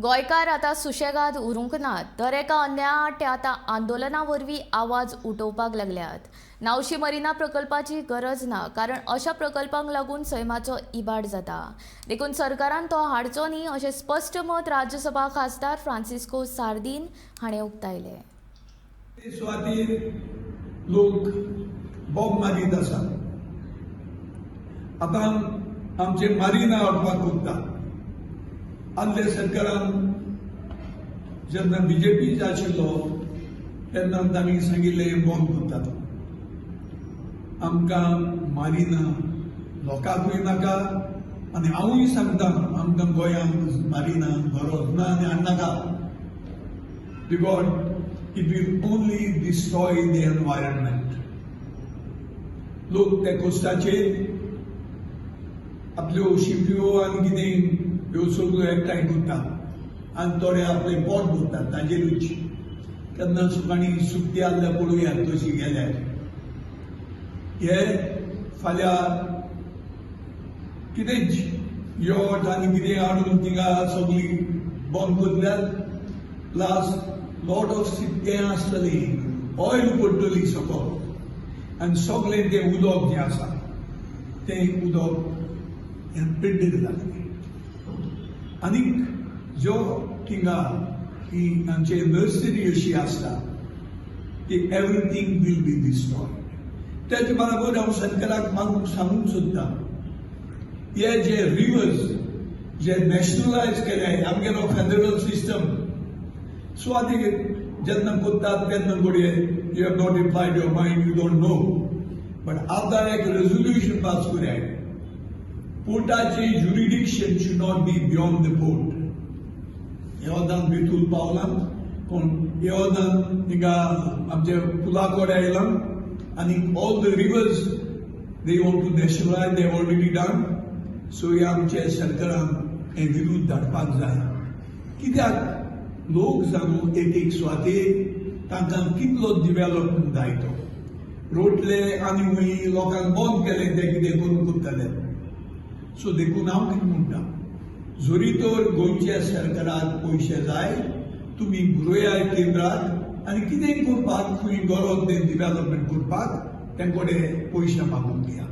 गोंयकार आतां सुशेगाद उरूंक नात. दर एका अन्यायात ते आतां आंदोलना वरवीं आवाज उठोवपाक लागल्यात. नावशी मरीना प्रकल्पाची गरज ना, कारण अशा प्रकल्पांक लागून सैमाचो इबाड जाता. देखून सरकारान तो हाडचो न्ही अशें स्पश्ट मत राज्यसभा खासदार फ्रांसिस्को सार्दीन हाणें उक्तायलें. सुवातेर लोक बॉम्ब मारीत आसात. आतां आमचे मारिना हाडपाक कोत्ता. आदल्या सरकारान जेन्ना बीजेपी आशिल्लो तेन्ना तांणी सांगिल्लें बंद करतात. आमकां मारिना लोकांकूय नाका आनी हांवूय सांगता आमकां गोंयांत मारिना गरज ना आनी हाडनाका. Because it will only destroy the environment. लोक त्या कोस्टाचेर आपल्यो शिंप्यो आनी कितें ह्यो सगळ्यो एकठांय करतात आनी थोडे आपलें पोट भरतात ताजेरूच. केन्ना सुकाणी सुकती आसल्यार पळोवया तशी गेल्यार. हे फाल्यां कितेंच योट आनी कितें हाडून थिंगा सगळी बंद करल्यार प्लस लॉट ऑफ सिक्तें आसतलीं, ऑयल पडटली सकयल आनी सगळें तें उदक जें आसा तें उदक पिड्डीर जातलें. आनीक ज्यो थिंगा ही आमचे नर्सरी अशी आसता ती एवरीथींग वील बी डिस्ट्रॉयड. तेच बरोबर हांव सरकाराक सांगूंक सोदतां, हे जे रिवर्स जे नॅशनलायज केले आमगेलो फेडरल सिस्टम सुवातेर जेन्ना कोत्तात तेन्ना घडये you have not applied your mind, you don't know. But आतां एक रेजोल्यूशन पास करूया. पोर्टाचे jurisdiction should not be beyond the port. येवदान बेतूल पावला पूण येवदान थिंगा आमचे पुला कडेन आयला आनी all the rivers they want to nationalise, they already done. So हे आमचे सरकारान हे विरूद्ध धाडपाक जाय. कित्याक लोक जाणू एक सुवातेर तांकां कितलो डिवेलपमेंट जाय तो. रोटले आनी हूंय लोकांक बंद केले ते कितें करून करतले. सो देखून हांव कितें म्हणटा, जोरी तर गोंयच्या सरकाराक पयशे जाय तुमी घुरयाय केंद्राक आनी कितेंय करपाक खंय गरज तें डिवेलपमेंट करपाक तेंचे कडेन पयशे मागूंक दिया.